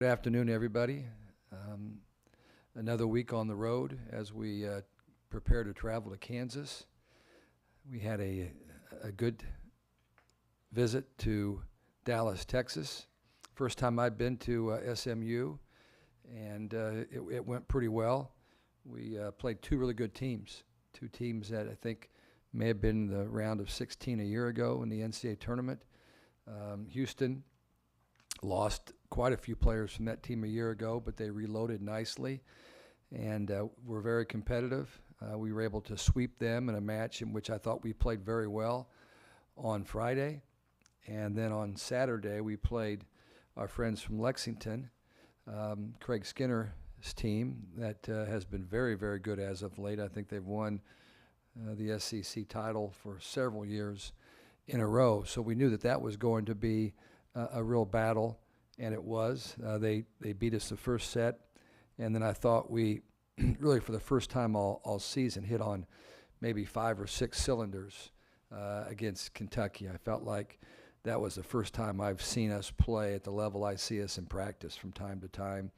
Good afternoon, everybody. Another week on the road as we prepare to travel to Kansas. We had a good visit to Dallas, Texas. First time I'd been to SMU, and it went pretty well. We played two really good teams, two teams that I think may have been the round of 16 a year ago in the NCAA tournament. Houston lost quite a few players from that team a year ago, but they reloaded nicely and were very competitive. We were able to sweep them in a match in which I thought we played very well on Friday. And then on Saturday, we played our friends from Lexington, Craig Skinner's team that has been very, very good as of late. I think they've won the SEC title for several years in a row. So we knew that that was going to be a real battle, and it was. They beat us the first set, and then I thought we really for the first time all season hit on maybe 5 or 6 cylinders against Kentucky. I felt like that was the first time I've seen us play at the level I see us in practice from time to time.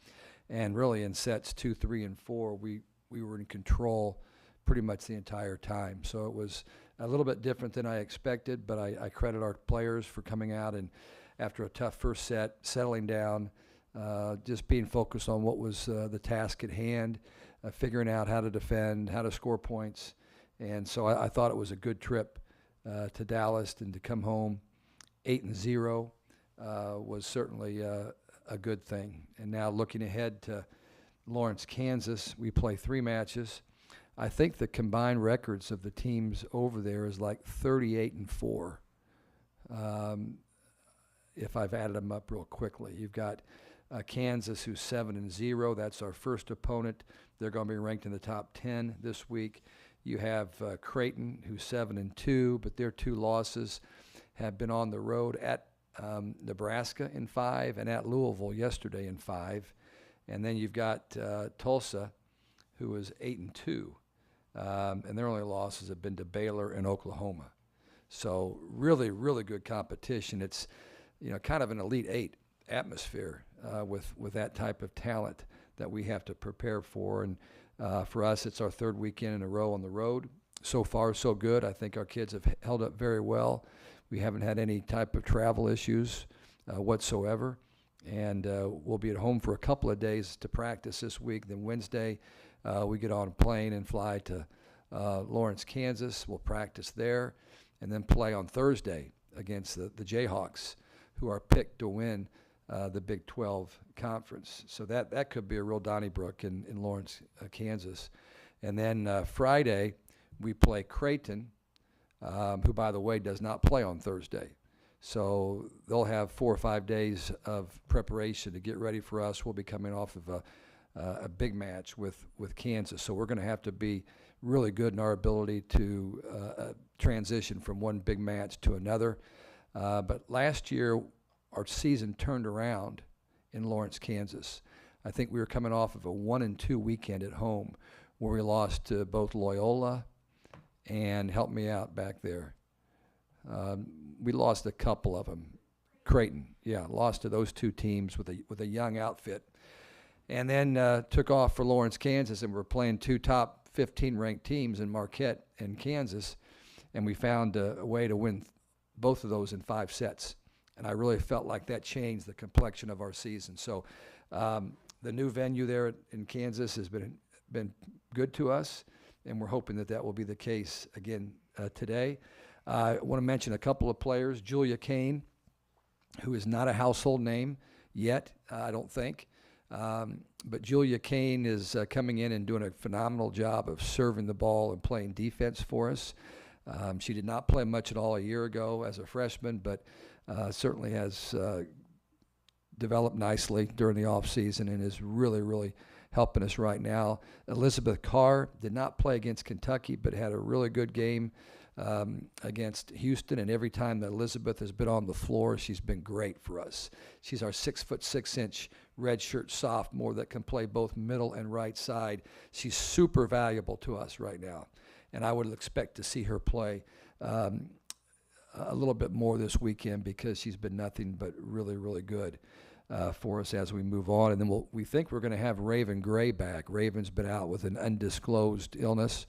And really in sets 2, 3, and 4, we were in control pretty much the entire time. So it was a little bit different than I expected, but I credit our players for coming out and after a tough first set, settling down, just being focused on what was the task at hand, figuring out how to defend, how to score points. And so I thought it was a good trip to Dallas, and to come home 8-0 was certainly a good thing. And now looking ahead to Lawrence, Kansas, we play 3 matches. I think the combined records of the teams over there is like 38-4. If I've added them up real quickly. You've got Kansas, who's 7-0. That's our first opponent. They're going to be ranked in the top 10 this week. You have Creighton, who's 7-2, but their 2 losses have been on the road at Nebraska in 5 and at Louisville yesterday in 5. And then you've got Tulsa, who is 8-2, and their only losses have been to Baylor and Oklahoma. So really, really good competition. It's kind of an Elite 8 atmosphere with that type of talent that we have to prepare for. And for us, it's our 3rd weekend in a row on the road. So far, so good. I think our kids have held up very well. We haven't had any type of travel issues whatsoever. And we'll be at home for a couple of days to practice this week. Then Wednesday, we get on a plane and fly to Lawrence, Kansas. We'll practice there and then play on Thursday against the Jayhawks, who are picked to win the Big 12 conference. So that could be a real Donnybrook in Lawrence, Kansas. And then Friday, we play Creighton, who, by the way, does not play on Thursday. So they'll have 4 or 5 days of preparation to get ready for us. We'll be coming off of a big match with Kansas. So we're going to have to be really good in our ability to transition from one big match to another. But last year, our season turned around in Lawrence, Kansas. I think we were coming off of a 1-2 weekend at home where we lost to both Loyola and, help me out back there, we lost a couple of them. Creighton, lost to those 2 teams with a young outfit. And then took off for Lawrence, Kansas, and we're playing 2 top 15 ranked teams in Marquette and Kansas, and we found a way to win both of those in 5 sets. And I really felt like that changed the complexion of our season. So the new venue there in Kansas has been good to us, and we're hoping that will be the case again today. I want to mention a couple of players. Julia Kane, who is not a household name yet, I don't think. But Julia Kane is coming in and doing a phenomenal job of serving the ball and playing defense for us. She did not play much at all a year ago as a freshman, but certainly has developed nicely during the offseason and is really, really helping us right now. Elizabeth Carr did not play against Kentucky, but had a really good game against Houston, and every time that Elizabeth has been on the floor, she's been great for us. She's our 6'6" redshirt sophomore that can play both middle and right side. She's super valuable to us right now, and I would expect to see her play a little bit more this weekend because she's been nothing but really, really good. for us as we move on. And then we think we're going to have Raven Gray back. Raven's been out with an undisclosed illness,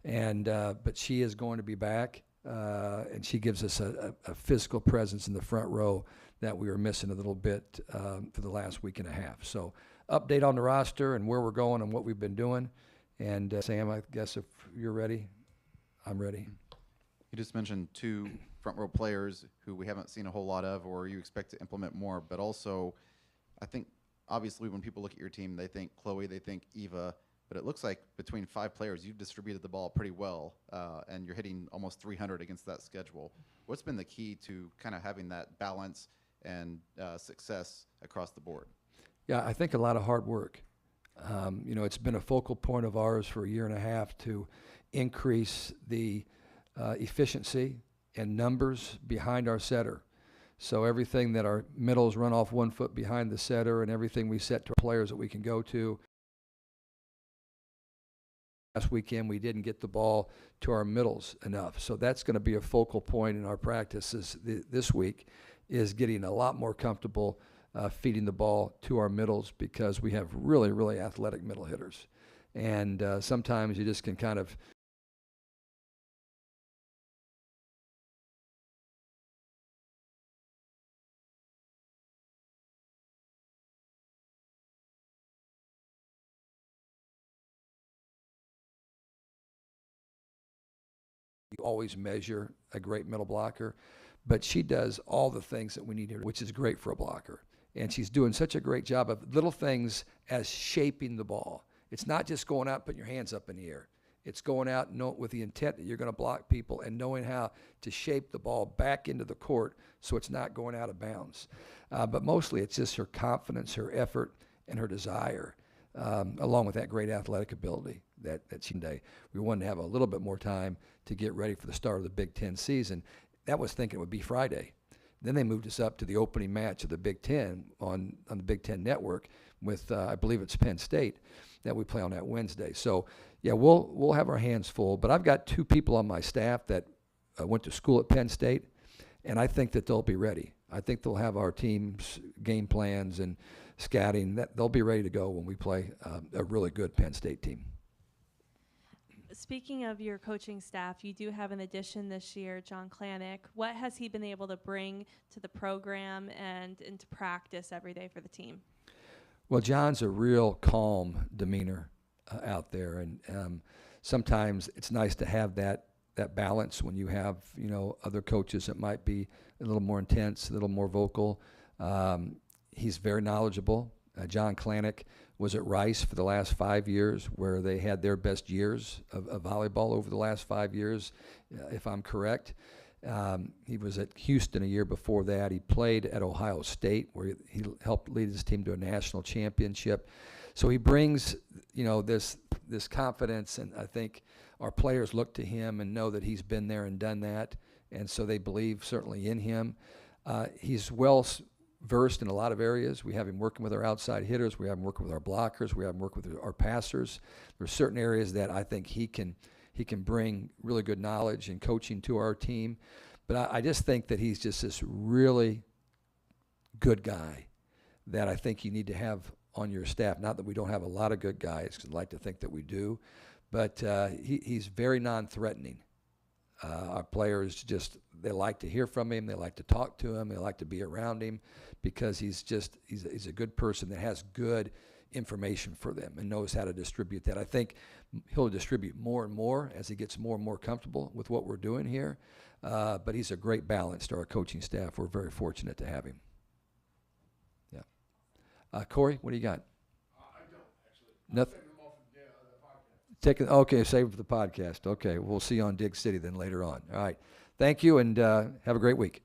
and but she is going to be back, and she gives us a physical presence in the front row that we were missing a little bit for the last week and a half. So update on the roster and where we're going and what we've been doing. And Sam, I guess if you're ready, I'm ready. You just mentioned 2 front row players who we haven't seen a whole lot of, or you expect to implement more. But also, I think obviously when people look at your team, they think Chloe, they think Eva. But it looks like between 5 players, you've distributed the ball pretty well, and you're hitting almost 300 against that schedule. What's been the key to kind of having that balance and success across the board? Yeah, I think a lot of hard work. You know, it's been a focal point of ours for a year and a half to increase the efficiency and numbers behind our setter. So everything that our middles run off 1 foot behind the setter, and everything we set to players that we can go to. Last weekend we didn't get the ball to our middles enough. So that's going to be a focal point in our practices this week, is getting a lot more comfortable feeding the ball to our middles, because we have really, really athletic middle hitters. And sometimes you just can kind of you always measure a great middle blocker, but she does all the things that we need her, which is great for a blocker. And she's doing such a great job of little things as shaping the ball. It's not just going out and putting your hands up in the air. It's going out with the intent that you're going to block people and knowing how to shape the ball back into the court so it's not going out of bounds. But mostly it's just her confidence, her effort, and her desire, along with that great athletic ability that she did. We wanted to have a little bit more time to get ready for the start of the Big Ten season. That was thinking it would be Friday. Then they moved us up to the opening match of the Big Ten on the Big Ten Network with, I believe it's Penn State, that we play on that Wednesday. So, yeah, we'll have our hands full. But I've got 2 people on my staff that went to school at Penn State, and I think that they'll be ready. I think they'll have our team's game plans and scouting. That they'll be ready to go when we play a really good Penn State team. Speaking of your coaching staff, you do have an addition this year, John Klanick. What has he been able to bring to the program and into practice every day for the team? Well, John's a real calm demeanor out there, and sometimes it's nice to have that balance when you have, you know, other coaches that might be a little more intense, a little more vocal. He's very knowledgeable. John Klanick was at Rice for the last 5 years, where they had their best years of volleyball over the last 5 years, if I'm correct. He was at Houston a year before that. He played at Ohio State, where he helped lead his team to a national championship. So he brings, you know, this confidence, and I think our players look to him and know that he's been there and done that, and so they believe certainly in him. He's well versed in a lot of areas. We have him working with our outside hitters. We have him working with our blockers. We have him working with our passers. There's certain areas that I think he can bring really good knowledge and coaching to our team. But I just think that he's just this really good guy that I think you need to have on your staff. Not that we don't have a lot of good guys, because I'd like to think that we do, but he's very non-threatening. Our players just, they like to hear from him. They like to talk to him. They like to be around him, because he's a good person that has good information for them and knows how to distribute that. I think he'll distribute more and more as he gets more and more comfortable with what we're doing here. But he's a great balance to our coaching staff. We're very fortunate to have him. Yeah. Corey, what do you got? I don't, actually. Nothing. Okay, save for the podcast. Okay, we'll see you on Dig City then later on. All right. Thank you, and have a great week.